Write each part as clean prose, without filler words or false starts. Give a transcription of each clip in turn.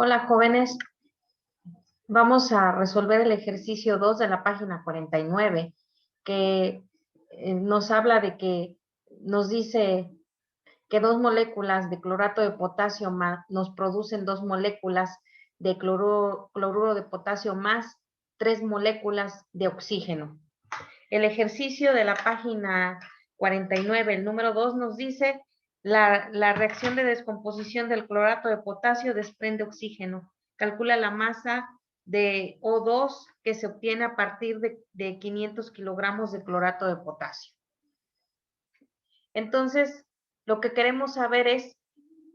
Hola, jóvenes. Vamos a resolver el ejercicio 2 de la página 49, que nos habla de que nos dice que dos moléculas de clorato de potasio nos producen dos moléculas de cloruro de potasio más tres moléculas de oxígeno. El ejercicio de la página 49, el número 2, nos dice la reacción de descomposición del clorato de potasio desprende oxígeno. Calcula la masa de O2 que se obtiene a partir de 500 kilogramos de clorato de potasio. Entonces, lo que queremos saber es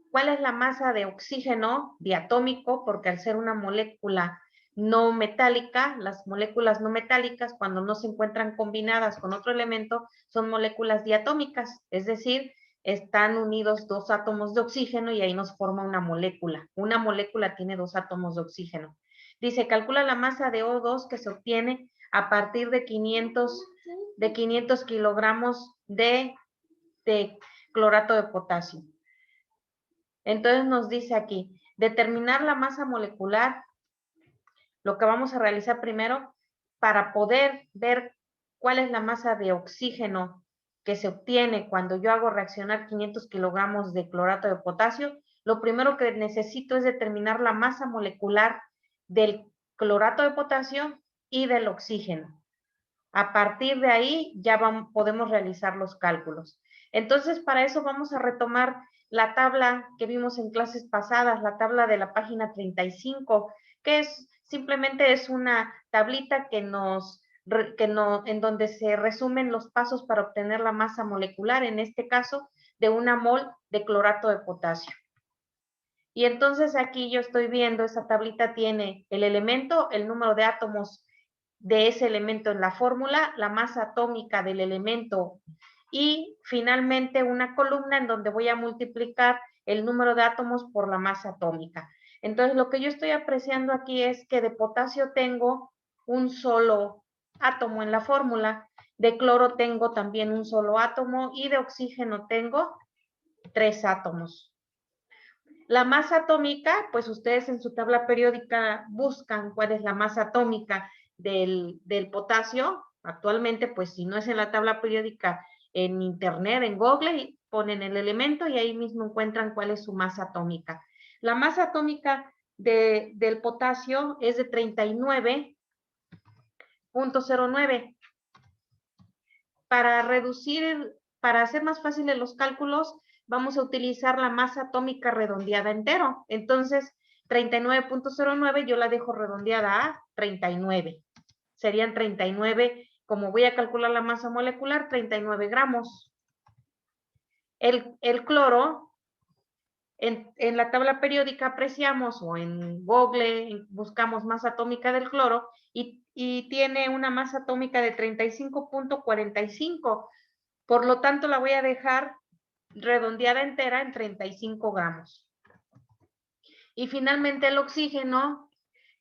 cuál es la masa de oxígeno diatómico, porque al ser una molécula no metálica, las moléculas no metálicas, cuando no se encuentran combinadas con otro elemento, son moléculas diatómicas, es decir, están unidos dos átomos de oxígeno y ahí nos forma una molécula. Una molécula tiene dos átomos de oxígeno. Dice, calcula la masa de O2 que se obtiene a partir de 500 kilogramos de clorato de potasio. Entonces nos dice aquí, determinar la masa molecular, lo que vamos a realizar primero para poder ver cuál es la masa de oxígeno que se obtiene cuando yo hago reaccionar 500 kilogramos de clorato de potasio. Lo primero que necesito es determinar la masa molecular del clorato de potasio y del oxígeno. A partir de ahí ya podemos realizar los cálculos. Entonces, para eso vamos a retomar la tabla que vimos en clases pasadas, la tabla de la página 35, que simplemente es una tablita en donde se resumen los pasos para obtener la masa molecular, en este caso, de una mol de clorato de potasio. Y entonces aquí yo estoy viendo, esa tablita tiene el elemento, el número de átomos de ese elemento en la fórmula, la masa atómica del elemento y finalmente una columna en donde voy a multiplicar el número de átomos por la masa atómica. Entonces lo que yo estoy apreciando aquí es que de potasio tengo un solo átomo en la fórmula, de cloro tengo también un solo átomo y de oxígeno tengo 3 átomos. La masa atómica, pues ustedes en su tabla periódica buscan cuál es la masa atómica del potasio. Actualmente, pues si no es en la tabla periódica, en internet, en Google, ponen el elemento y ahí mismo encuentran cuál es su masa atómica. La masa atómica del potasio es de 39.09. Para hacer más fáciles los cálculos, vamos a utilizar la masa atómica redondeada entero. Entonces, 39.09 yo la dejo redondeada a 39. Serían 39, como voy a calcular la masa molecular, 39 gramos. El cloro, en la tabla periódica apreciamos, o en Google buscamos masa atómica del cloro, y tiene una masa atómica de 35.45. Por lo tanto, la voy a dejar redondeada entera en 35 gramos. Y finalmente el oxígeno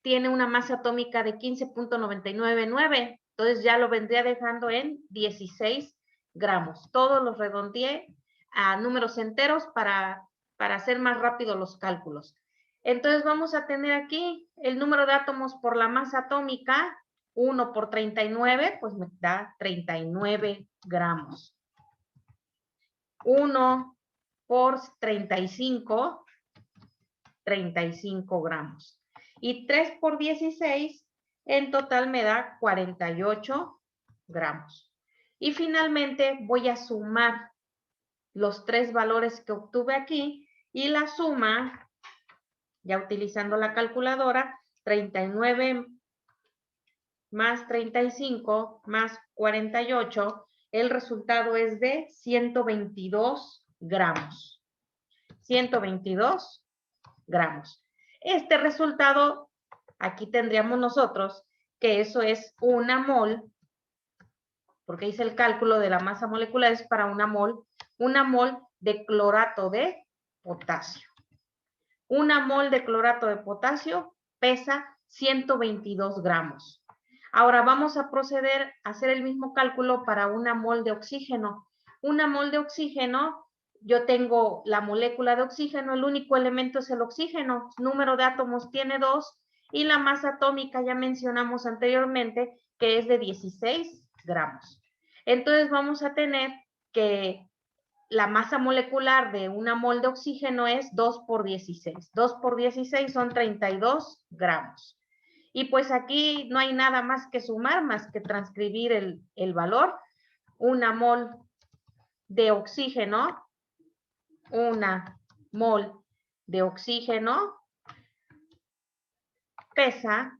tiene una masa atómica de 15.999. Entonces ya lo vendría dejando en 16 gramos. Todos los redondeé a números enteros para hacer más rápido los cálculos. Entonces vamos a tener aquí el número de átomos por la masa atómica. 1 por 39, pues me da 39 gramos. 1 por 35 gramos. Y 3 por 16, en total me da 48 gramos. Y finalmente voy a sumar los tres valores que obtuve aquí y la suma, ya utilizando la calculadora, 39 más 35 más 48, el resultado es de 122 gramos. 122 gramos. Este resultado, aquí tendríamos nosotros que eso es una mol, porque hice el cálculo de la masa molecular, es para una mol de clorato de potasio. Una mol de clorato de potasio pesa 122 gramos. Ahora vamos a proceder a hacer el mismo cálculo para una mol de oxígeno. Una mol de oxígeno yo tengo la molécula de oxígeno, el único elemento es el oxígeno, número de átomos tiene 2 y la masa atómica ya mencionamos anteriormente que es de 16 gramos. Entonces vamos a tener que la masa molecular de una mol de oxígeno es 2 por 16. 2 por 16 son 32 gramos. Y pues aquí no hay nada más que sumar, más que transcribir el valor. Una mol de oxígeno, una mol de oxígeno pesa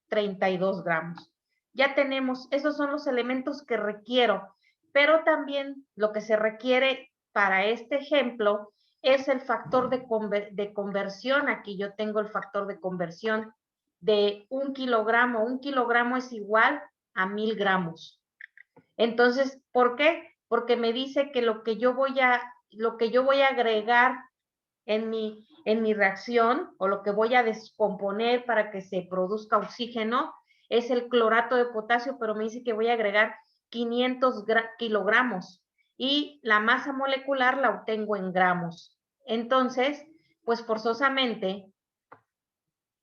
32 gramos. Ya tenemos, esos son los elementos que requiero, pero también lo que se requiere para este ejemplo es el factor de conversión. Aquí yo tengo el factor de conversión de 1 kilogramo. 1 kilogramo es igual a 1000 gramos. Entonces, ¿por qué? Porque me dice que lo que yo voy a agregar en mi reacción, o lo que voy a descomponer para que se produzca oxígeno, es el clorato de potasio, pero me dice que voy a agregar 500 kilogramos y la masa molecular la obtengo en gramos. Entonces, pues forzosamente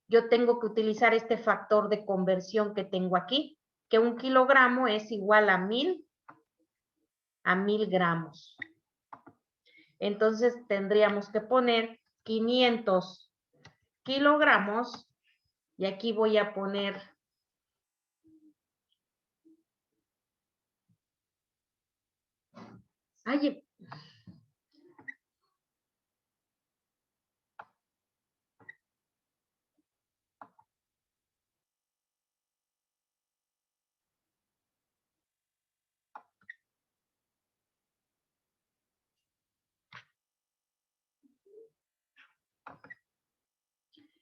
yo tengo que utilizar este factor de conversión que tengo aquí, que 1 kilogramo es igual a 1000 gramos. Entonces tendríamos que poner 500 kilogramos y aquí voy a poner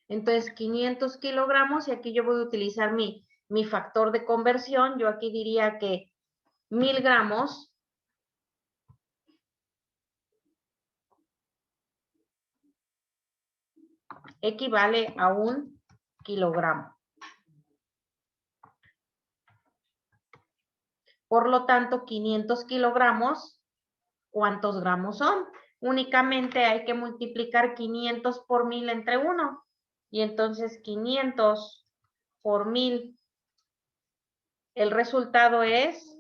entonces 500 kilogramos y aquí yo voy a utilizar mi factor de conversión. Yo aquí diría que 1000 gramos equivale a 1 kilogramo. Por lo tanto, 500 kilogramos, ¿cuántos gramos son? Únicamente hay que multiplicar 500 por 1000 entre 1. Y entonces 500 por 1000, el resultado es,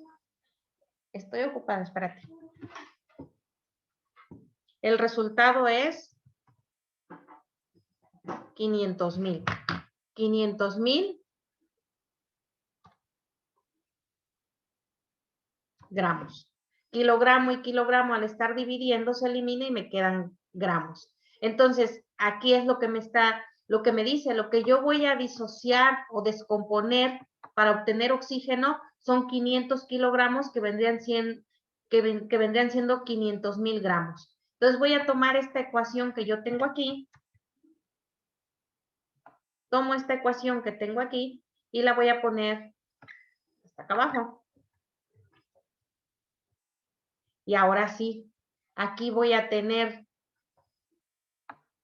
estoy ocupada, espérate. El resultado es 500,000. 500,000 gramos. Kilogramo y kilogramo al estar dividiendo se elimina y me quedan gramos. Entonces, aquí es lo que me dice, lo que yo voy a disociar o descomponer para obtener oxígeno son 500 kilogramos que vendrían siendo 500,000 gramos. Entonces voy a tomar esta ecuación que yo tengo aquí, tomo esta ecuación que tengo aquí y la voy a poner hasta acá abajo. Y ahora sí, aquí voy a tener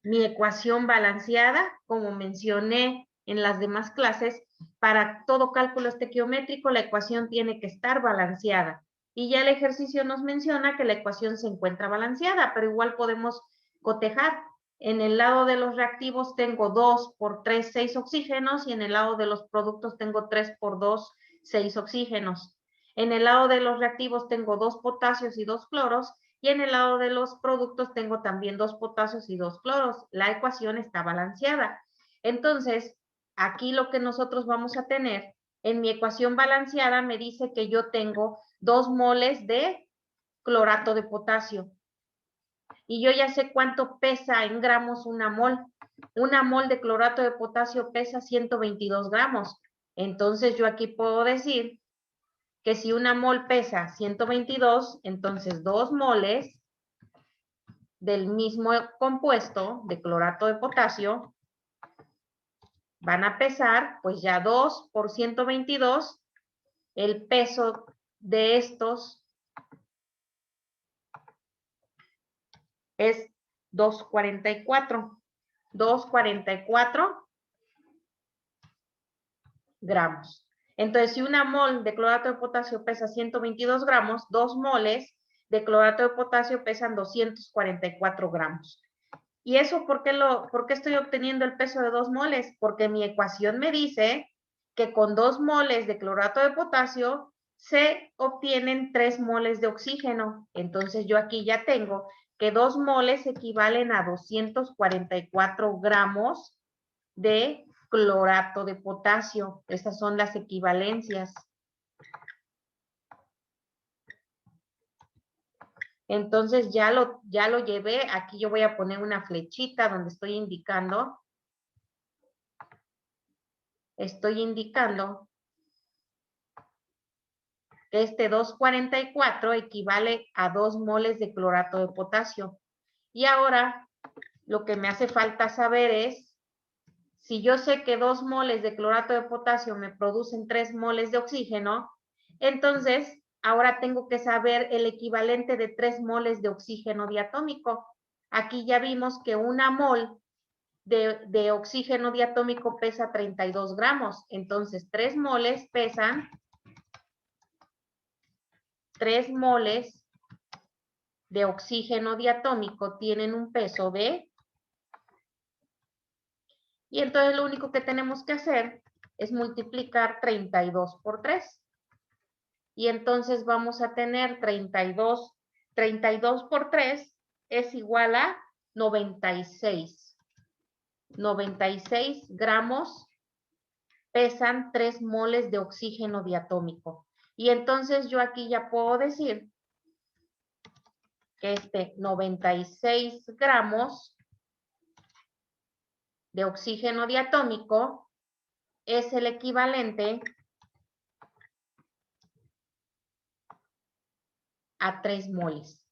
mi ecuación balanceada, como mencioné en las demás clases. Para todo cálculo estequiométrico, la ecuación tiene que estar balanceada. Y ya el ejercicio nos menciona que la ecuación se encuentra balanceada, pero igual podemos cotejar. En el lado de los reactivos tengo 2 por 3, 6 oxígenos, y en el lado de los productos tengo 3 por 2, 6 oxígenos. En el lado de los reactivos tengo 2 potasios y 2 cloros, y en el lado de los productos tengo también 2 potasios y 2 cloros. La ecuación está balanceada. Entonces, aquí lo que nosotros vamos a tener, en mi ecuación balanceada me dice que yo tengo 2 moles de clorato de potasio. Y yo ya sé cuánto pesa en gramos una mol. Una mol de clorato de potasio pesa 122 gramos. Entonces yo aquí puedo decir que si una mol pesa 122, entonces 2 moles del mismo compuesto de clorato de potasio van a pesar, pues ya 2 por 122, el peso de estos es 244. 244 gramos. Entonces, si una mol de clorato de potasio pesa 122 gramos, 2 moles de clorato de potasio pesan 244 gramos. ¿Y eso por qué estoy obteniendo el peso de 2 moles? Porque mi ecuación me dice que con 2 moles de clorato de potasio se obtienen 3 moles de oxígeno. Entonces yo aquí ya tengo que 2 moles equivalen a 244 gramos de clorato de potasio. Estas son las equivalencias. Entonces ya lo llevé. Aquí yo voy a poner una flechita donde estoy indicando que este 244 equivale a 2 moles de clorato de potasio. Y ahora lo que me hace falta saber es, si yo sé que 2 moles de clorato de potasio me producen 3 moles de oxígeno, entonces ahora tengo que saber el equivalente de 3 moles de oxígeno diatómico. Aquí ya vimos que una mol de oxígeno diatómico pesa 32 gramos. Entonces, 3 moles pesan 3 moles de oxígeno diatómico tienen un peso de... Y entonces lo único que tenemos que hacer es multiplicar 32 por 3. Y entonces vamos a tener 32 por 3 es igual a 96. 96 gramos pesan 3 moles de oxígeno diatómico. Y entonces yo aquí ya puedo decir que este 96 gramos de oxígeno diatómico es el equivalente a 3 moles.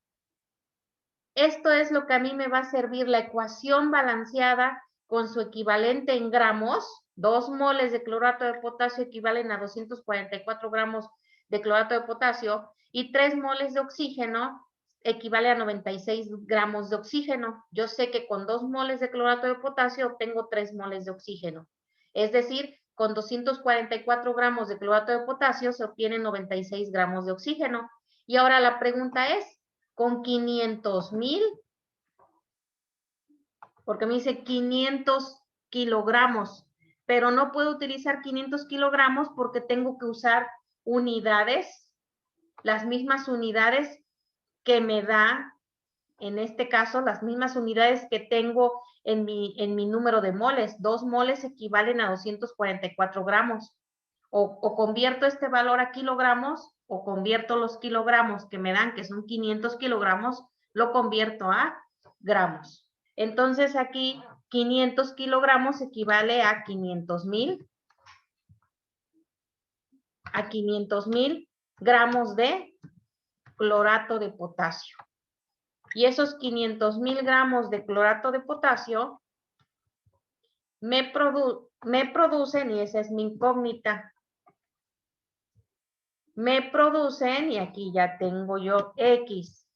Esto es lo que a mí me va a servir la ecuación balanceada con su equivalente en gramos. 2 moles de clorato de potasio equivalen a 244 gramos de clorato de potasio y 3 moles de oxígeno equivale a 96 gramos de oxígeno. Yo sé que con 2 moles de clorato de potasio obtengo 3 moles de oxígeno. Es decir, con 244 gramos de clorato de potasio se obtienen 96 gramos de oxígeno. Y ahora la pregunta es, ¿con 500,000? Porque me dice 500 kilogramos, pero no puedo utilizar 500 kilogramos porque tengo que usar unidades, las mismas unidades que me da, en este caso, las mismas unidades que tengo en mi número de moles. 2 moles equivalen a 244 gramos. O convierto este valor a kilogramos o convierto los kilogramos que me dan, que son 500 kilogramos, lo convierto a gramos. Entonces aquí 500 kilogramos equivale a 500,000 gramos de clorato de potasio. Y esos 500,000 gramos de clorato de potasio me producen, y esa es mi incógnita, me producen, y aquí ya tengo yo X,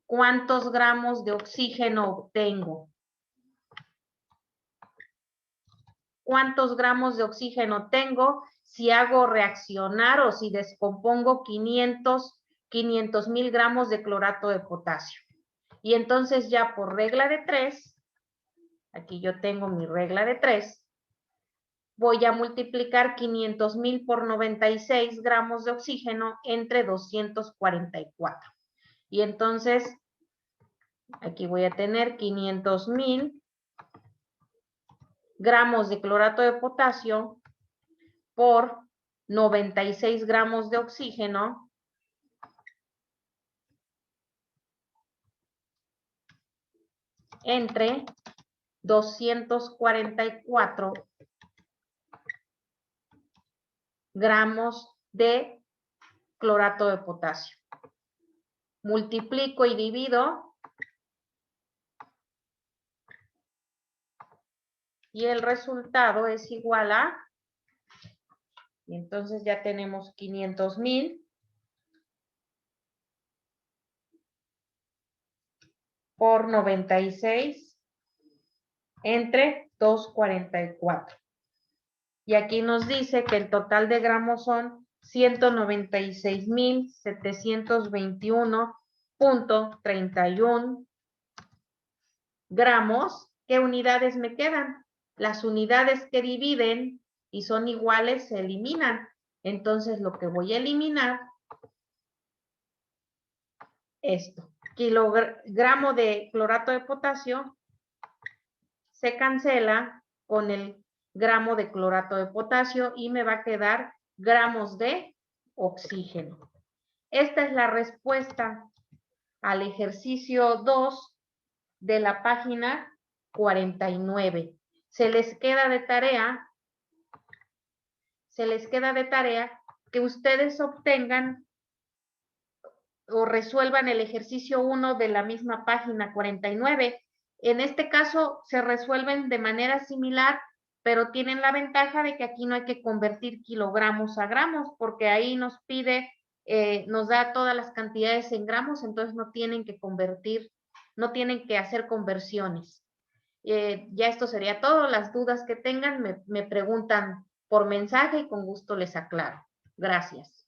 ¿cuántos gramos de oxígeno obtengo? ¿Cuántos gramos de oxígeno tengo si hago reaccionar o si descompongo 500,000 gramos de clorato de potasio? Y entonces ya por regla de 3, aquí yo tengo mi regla de 3, voy a multiplicar 500,000 por 96 gramos de oxígeno entre 244. Y entonces, aquí voy a tener 500,000 gramos de clorato de potasio por 96 gramos de oxígeno entre 244 gramos de clorato de potasio. Multiplico y divido y el resultado es igual a, y entonces ya tenemos 500,000 por 96 entre 244. Y aquí nos dice que el total de gramos son 196,721.6 .31 gramos, ¿qué unidades me quedan? Las unidades que dividen y son iguales se eliminan. Entonces, lo que voy a eliminar, esto. Kilogramo de clorato de potasio se cancela con el gramo de clorato de potasio y me va a quedar gramos de oxígeno. Esta es la respuesta al ejercicio 2 de la página 49. Se les queda de tarea que ustedes obtengan o resuelvan el ejercicio 1 de la misma página 49. En este caso se resuelven de manera similar, pero tienen la ventaja de que aquí no hay que convertir kilogramos a gramos, porque ahí nos pide, nos da todas las cantidades en gramos, entonces no tienen que convertir, no tienen que hacer conversiones. Ya esto sería todo. Las dudas que tengan me preguntan por mensaje y con gusto les aclaro. Gracias.